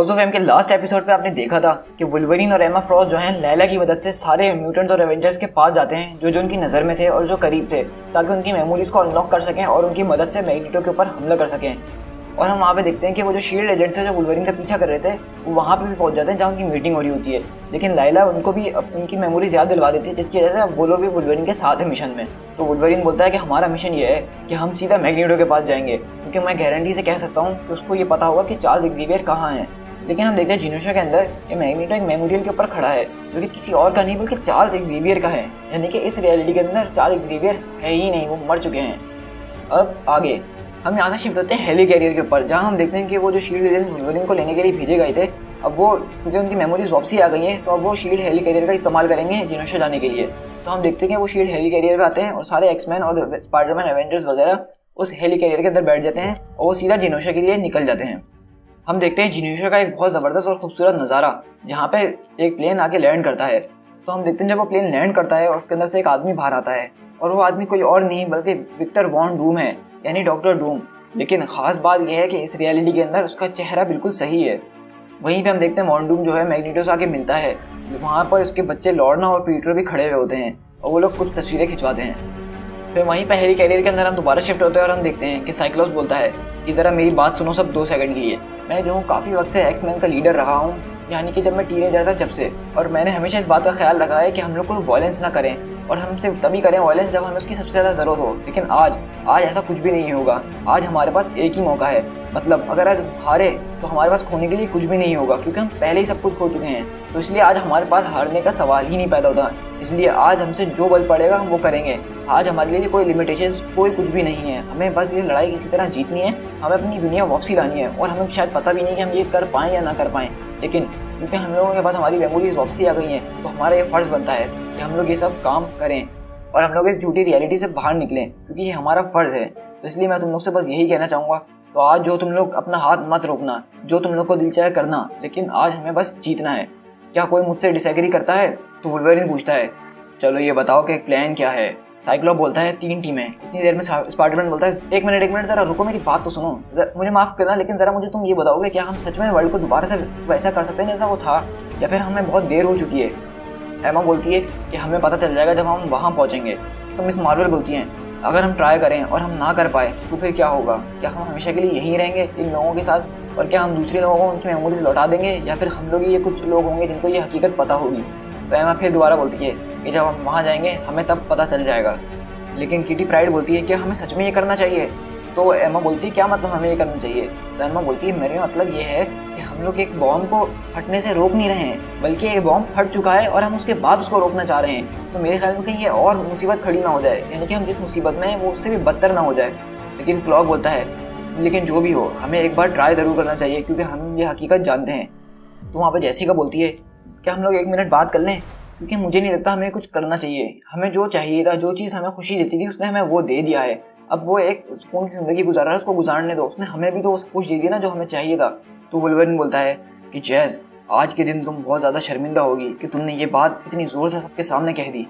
House of M के last episode पे आपने देखा था कि वुल्वरीन और एमा फ्रॉस्ट जो हैं लैला की मदद से सारे म्यूटेंट्स और एवेंजर्स के पास जाते हैं जो जो उनकी नज़र में थे और जो करीब थे, ताकि उनकी मेमोरीज को अनलॉक कर सकें और उनकी मदद से मैग्नेटो के ऊपर हमला कर सकें। और हम वहाँ पे देखते हैं कि वो जो शील्ड एजेंट्स हैं जो वुल्वरीन का पीछा कर रहे थे वो वहाँ पे भी पहुँच जाते हैं जहाँ उनकी मीटिंग हो रही होती है। लेकिन लाइला उनको भी अब उनकी मेमोरीज याद दिलवा देती है, जिसकी वजह से अब वो लोग भी वुल्वरीन के साथ है मिशन में। तो वुल्वरीन बोलता है कि हमारा मिशन ये है कि हम सीधा मैग्नेटो के पास जाएंगे, क्योंकि मैं गारंटी से कह सकता हूँ कि उसको ये पता होगा कि चार्ल्स ज़ेवियर कहाँ है। लेकिन हम देखते हैं जिनोशा के अंदर ये मैग्नेटो एक मेमोरियल के ऊपर खड़ा है जो कि किसी और का नहीं बल्कि चार्ल्स ज़ेवियर का है। यानी कि इस रियलिटी के अंदर चार्ल्स ज़ेवियर है ही नहीं, वो मर चुके हैं। अब आगे हम यहाँ से शिफ्ट होते हैं हेली कैरियर के ऊपर, जहाँ हम देखते हैं कि वो जो शील्ड एजेंट्स वुल्वरीन को लेने के लिए भेजे गए थे, अब वो क्योंकि उनकी मेमोरीज वापसी आ गई हैं तो अब वो शील्ड हेली कैरियर का इस्तेमाल करेंगे जिनोशा जाने के लिए। तो हम देखते हैं कि वो शील्ड हेली कैरियर पे आते हैं और सारे एक्समैन और स्पाइडरमैन एवेंजर्स वगैरह उस हेली कैरियर के अंदर बैठ जाते हैं और वो सीधा जिनोशा के लिए निकल जाते हैं। हम देखते हैं जिनोशा का एक बहुत ज़बरदस्त और खूबसूरत नज़ारा, जहाँ पे एक प्लेन आके लैंड करता है। तो हम देखते हैं जब वो प्लेन लैंड करता है और उसके अंदर से एक आदमी बाहर आता है, और वो आदमी कोई और नहीं बल्कि विक्टर वॉन डूम है, यानी डॉक्टर डूम। लेकिन ख़ास बात यह है कि इस रियलिटी के अंदर उसका चेहरा बिल्कुल सही है। वहीं पे हम देखते हैं वॉन डूम जो है मैग्नेटो से आके मिलता है, वहाँ पर उसके बच्चे लॉर्ना और पीटर भी खड़े हुए होते हैं और वो लोग कुछ तस्वीरें खिंचवाते हैं। फिर वहीं पे हेली कैरियर के अंदर हम दोबारा शिफ्ट होते हैं और हम देखते हैं कि साइक्लोप्स बोलता है कि ज़रा मेरी बात सुनो सब 2 सेकंड के लिए। मैं जो हूँ काफ़ी वक्त से एक्समैन का लीडर रहा हूँ, यानी कि जब मैं टीनेजर था जब से, और मैंने हमेशा इस बात का ख्याल रखा है कि हम लोग कोई वायलेंस ना करें और हम सिर्फ तभी करें वायलेंस जब हमें उसकी सबसे ज़्यादा ज़रूरत हो। लेकिन आज ऐसा कुछ भी नहीं होगा। आज हमारे पास एक ही मौका है, मतलब अगर आज हारे तो हमारे पास खोने के लिए कुछ भी नहीं होगा, क्योंकि हम पहले ही सब कुछ खो चुके हैं। तो इसलिए आज हमारे पास हारने का सवाल ही नहीं पैदा होता। इसलिए आज हमसे जो बल पड़ेगा हम वो करेंगे। आज हमारे लिए कोई लिमिटेशंस कोई कुछ भी नहीं है। हमें बस ये लड़ाई किसी तरह जीतनी है, हमें अपनी दुनिया वापसी लानी है। और हमें शायद पता भी नहीं कि हम ये कर पाएँ या ना कर पाएँ, लेकिन क्योंकि हम लोगों के पास हमारी मेमोरीज वापसी आ गई हैं तो हमारा ये फ़र्ज़ बनता है कि हम लोग ये सब काम करें और हम लोग इस झूठी रियलिटी से बाहर निकलें, क्योंकि ये हमारा फ़र्ज़ है। तो इसलिए मैं तुम लोग से बस यही कहना चाहूँगा, तो आज जो तुम लोग अपना हाथ मत रोकना, जो तुम लोग को दिल चाहे करना, लेकिन आज हमें बस जीतना है। क्या कोई मुझसे डिसएग्री करता है? तो वुल्वरीन पूछता है चलो ये बताओ कि प्लान क्या है। साइक्लोप बोलता है 3 टीमें। इतनी देर में स्पाइडरमैन बोलता है एक मिनट ज़रा रुको, मेरी बात तो सुनो, मुझे माफ़ करना, लेकिन ज़रा मुझे तुम ये बताओगे क्या हम सच में वर्ल्ड को दोबारा से वैसा कर सकते हैं जैसा वो था, या फिर हमें बहुत देर हो चुकी है? एमा बोलती है कि हमें पता चल जाएगा जब हम वहाँ पहुँचेंगे। तो मिस मार्वल बोलती हैं अगर हम ट्राई करें और हम ना कर पाए तो फिर क्या होगा? क्या हम हमेशा के लिए यहीं रहेंगे इन लोगों के साथ, और क्या हम दूसरे लोगों को उनकी मेमोरीज लौटा देंगे, या फिर हम लोग ये कुछ लोग होंगे जिनको ये हकीकत पता होगी? तो एमा फिर दोबारा बोलती है कि जब हम वहाँ जाएंगे हमें तब पता चल जाएगा। लेकिन किटी प्राइड बोलती है कि हमें सच में ये करना चाहिए? तो एमा बोलती है क्या मतलब हमें ये करना चाहिए? तो एमा बोलती है मेरा मतलब ये है कि हम लोग एक बॉम्ब को फटने से रोक नहीं रहे हैं, बल्कि एक बॉम्ब फट चुका है और हम उसके बाद उसको रोकना चाह रहे हैं। तो मेरे ख्याल में कहीं ये और मुसीबत खड़ी ना हो जाए, यानी कि हम जिस मुसीबत में हैं वो उससे भी बदतर ना हो जाए। लेकिन क्लॉक बोलता है लेकिन जो भी हो हमें एक बार ट्राई ज़रूर करना चाहिए, क्योंकि हम ये हकीकत जानते हैं। तो वहाँ पर जेसिका बोलती है क्या हम लोग 1 मिनट बात कर लें, क्योंकि मुझे नहीं लगता हमें कुछ करना चाहिए। हमें जो चाहिए था, जो चीज़ हमें खुशी देती थी, उसने हमें वो दे दिया है। अब वो एक सुकून की ज़िंदगी गुजार रहा है, उसको गुजारने दो। उसने हमें भी तो सब कुछ दे दिया ना जो हमें चाहिए था। तो वुल्वरीन बोलता है कि जैस आज के दिन तुम बहुत ज़्यादा शर्मिंदा होगी कि तुमने ये बात इतनी ज़ोर से सबके सामने कह दी।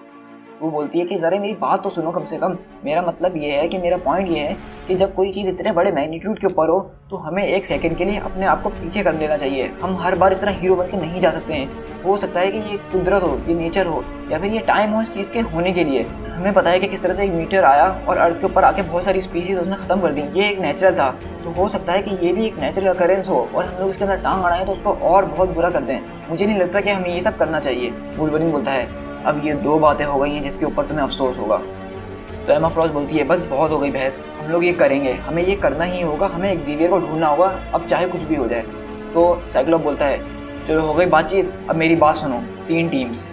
वो बोलती है कि ज़रा मेरी बात तो सुनो कम से कम। मेरा मतलब ये है कि मेरा पॉइंट ये है कि जब कोई चीज़ इतने बड़े मैग्नीट्यूड के ऊपर हो तो हमें 1 सेकंड के लिए अपने आप को पीछे कर लेना चाहिए। हम हर बार इस तरह हीरो बन के नहीं जा सकते हैं। हो सकता है कि ये कुदरत हो, ये नेचर हो, या फिर ये टाइम हो इस चीज़ के होने के लिए। हमें पता है कि किस तरह से एक मीटर आया और अर्थ के ऊपर आके बहुत सारी स्पीसीज उसने ख़त्म कर दी। ये एक नेचुरल था, तो हो सकता है कि ये भी एक नेचुरल अकरेंस हो और हम लोग इसके अंदर टांग अड़ाएं तो उसको और बहुत बुरा कर दें। मुझे नहीं लगता कि हमें ये सब करना चाहिए। वुल्वरीन बोलता है अब ये 2 बातें हो गई हैं जिसके ऊपर तुम्हें अफसोस होगा। तो एमा फ्रॉस्ट बोलती है बस बहुत हो गई बहस, हम लोग ये करेंगे, हमें ये करना ही होगा, हमें एक ज़ेवियर को ढूंढना होगा, अब चाहे कुछ भी हो जाए। तो साइक्लोप बोलता है चलो हो गई बातचीत, अब मेरी बात सुनो, 3 टीम्स।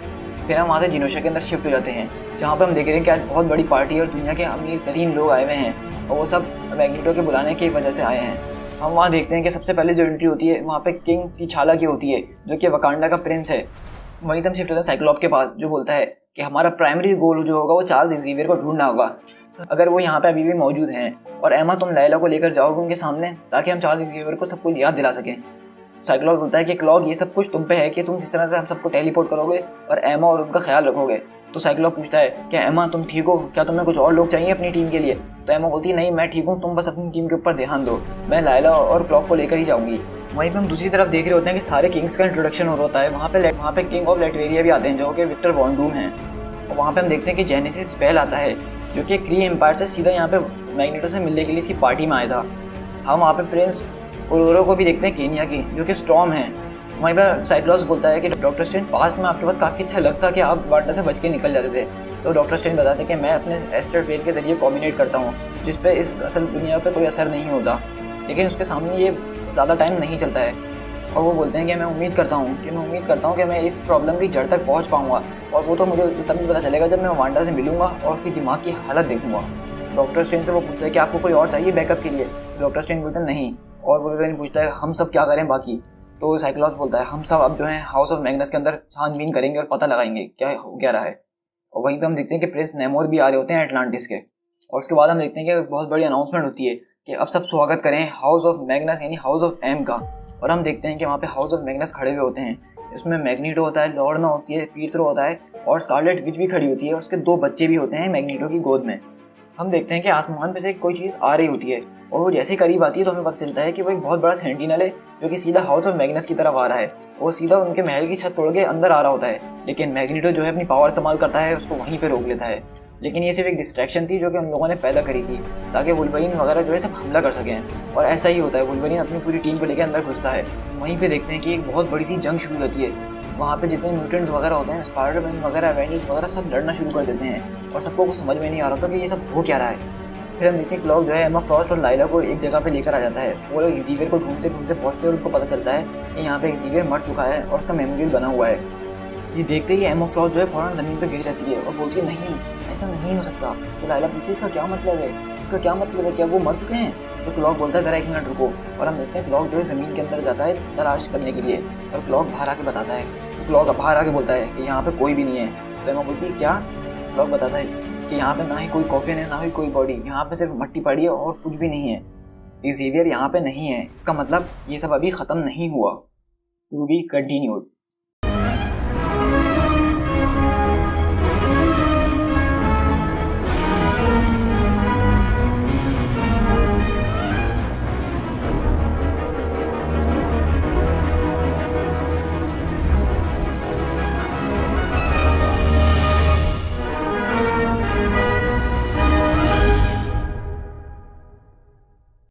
फिर हम वहाँ से जिनोशा के अंदर शिफ्ट हो जाते हैं, जहाँ पर हम देख रहे हैं कि आज बहुत बड़ी पार्टी है और दुनिया के अमीर तरीन लोग आए हुए हैं और वो सब मैग्नेटो के बुलाने की वजह से आए हैं। हम वहाँ देखते हैं कि सबसे पहले जो एंट्री होती है वहाँ पे किंग की छाला की होती है, जो कि वकांडा का प्रिंस है। वहीं से हम शिफ्ट होते हैं साइक्लोप के पास, जो बोलता है कि हमारा प्राइमरी गोल जो होगा वो चार्ल्स ज़ेवियर को ढूंढना होगा, अगर वो यहाँ पे अभी भी मौजूद हैं। और एमा तुम लैला को लेकर जाओगे उनके सामने, ताकि हम चार्ल्स ज़ेवियर को सब कुछ याद दिला सकें। साइक्लोप बोलता है कि क्लॉक ये सब कुछ तुम पे है कि तुम किस तरह से हम सबको टेलीपोर्ट करोगे और एमा और उनका ख्याल रखोगे। तो साइक्लोप पूछता है क्या एमा तुम ठीक हो, क्या तुम्हें कुछ और लोग चाहिए अपनी टीम के लिए? तो एमा बोलती है नहीं मैं ठीक हूँ, तुम बस अपनी टीम के ऊपर ध्यान दो, मैं लायला और क्लॉक को लेकर ही जाऊँगी। वहीं पे हम दूसरी तरफ देख रहे होते हैं कि सारे किंग्स का इंट्रोडक्शन हो रहा होता है। वहाँ पे किंग ऑफ लेटवेरिया भी आते हैं जो कि विक्टर वॉन डूम हैं। और वहाँ पे हम देखते हैं कि जेनेसिस फेल आता है जो कि क्री एम्पायर से सीधा यहाँ पे मैग्नेटो से मिलने के लिए इसकी पार्टी में आया था। हम वहाँ पे प्रिंस ओरोरो को भी देखते हैं केनिया की, जो कि स्टॉर्म है। वहीं पर साइक्लॉप्स बोलता है कि डॉक्टर स्ट्रेंज, पास्ट में आपके पास काफ़ी अच्छा लक था कि आप वांडा से बच के निकल जाते थे। तो डॉक्टर स्ट्रेंज बताते हैं कि मैं अपने एस्टर प्लेन के जरिए कॉम्बिनेट करता हूँ जिस पे इस असल दुनिया पे कोई असर नहीं होता, लेकिन उसके सामने ये ज़्यादा टाइम नहीं चलता है। और वो बोलते हैं कि मैं उम्मीद करता हूँ कि मैं इस प्रॉब्लम की जड़ तक पहुँच पाऊँगा, और वो तो मुझे तभी पता चलेगा जब मैं वांडा से मिलूंगा और उसकी दिमाग की हालत देखूंगा। डॉक्टर स्ट्रेंज से वो पूछता है कि आपको कोई और चाहिए बैकअप के लिए। डॉक्टर स्ट्रेंज बोलते हैं नहीं। और वुल्वरीन पूछता है हम सब क्या करें बाकी। तो साइक्लॉप्स बोलता है हम सब अब जो है हाउस ऑफ मैग्नस के अंदर छानबीन करेंगे और पता लगाएंगे क्या हो क्या रहा है। और वहीं पे हम देखते हैं कि प्रिंस नेमोर भी आ रहे होते हैं एटलांटिस के। और उसके बाद हम देखते हैं कि बहुत बड़ी अनाउंसमेंट होती है कि अब सब स्वागत करें हाउस ऑफ मैग्नस यानी हाउस ऑफ एम का। और हम देखते हैं कि वहाँ पे हाउस ऑफ मैग्नस खड़े हुए होते हैं। इसमें मैग्नीटो होता है, लॉर्ना होती है, पीटरो होता है और स्कारलेट विच भी खड़ी होती है। उसके 2 बच्चे भी होते हैं मैग्नीटो की गोद में। हम देखते हैं कि आसमान पे से कोई चीज़ आ रही होती है और वो जैसे करीब आती है तो हमें पता चलता है कि वो एक बहुत बड़ा सेंटिनल है जो कि सीधा हाउस ऑफ मैग्नस की तरफ आ रहा है। वो सीधा उनके महल की छत तोड़ के अंदर आ रहा होता है, लेकिन मैग्नीटो जो है अपनी पावर इस्तेमाल करता है, उसको वहीं पे रोक लेता है। लेकिन ये सिर्फ एक डिस्ट्रैक्शन थी जो कि उन लोगों ने पैदा करी थी ताकि वुल्वरीन वगैरह जो है सब हमला कर सकें। और ऐसा ही होता है, वुल्वरीन अपनी पूरी टीम को लेकर अंदर घुसता है। वहीं पे देखते हैं कि एक बहुत बड़ी सी जंग शुरू होती है। वहाँ पे जितने म्यूटेंट्स वगैरह होते हैं, स्पाइडरमैन वगैरह, एवेंजर्स वगैरह सब लड़ना शुरू कर देते हैं और सबको कुछ समझ में नहीं आ रहा था कि ये सब हो क्या रहा है। फिर हम देखते हैं क्लॉक जो है एमा फ्रॉस्ट और लाइला को एक जगह पे लेकर आ जाता है। वो लोग एक्सीवियर को ढूंढते ढूंढते पहुंचते हैं और उनको पता चलता है कि यहाँ पे एक्सीवियर मर चुका है और उसका मेमोरियल बना हुआ है। ये देखते ही एमा फ्रॉस्ट जो है फौरन ज़मीन पे गिर जाती है और बोलती है नहीं, ऐसा नहीं हो सकता। तो लाइला पूछती है इसका क्या मतलब है, क्या वो मर चुके हैं? तो क्लॉक बोलता है ज़रा 1 मिनट रुको। और हम देखते हैं क्लॉक जो है ज़मीन के अंदर जाता है तलाश करने के लिए, और क्लॉक बाहर आके बताता है। तो क्लॉक बाहर आके बोलता है कि यहाँ पे कोई भी नहीं है। तो एमा बोलती है क्या? क्लॉक बताता है कि यहाँ पे ना ही कोई कॉफिन है ना ही कोई बॉडी, यहाँ पे सिर्फ मट्टी पड़ी है और कुछ भी नहीं है। एक्सीवियर यहाँ पे नहीं है, इसका मतलब ये सब अभी ख़त्म नहीं हुआ। To be continued.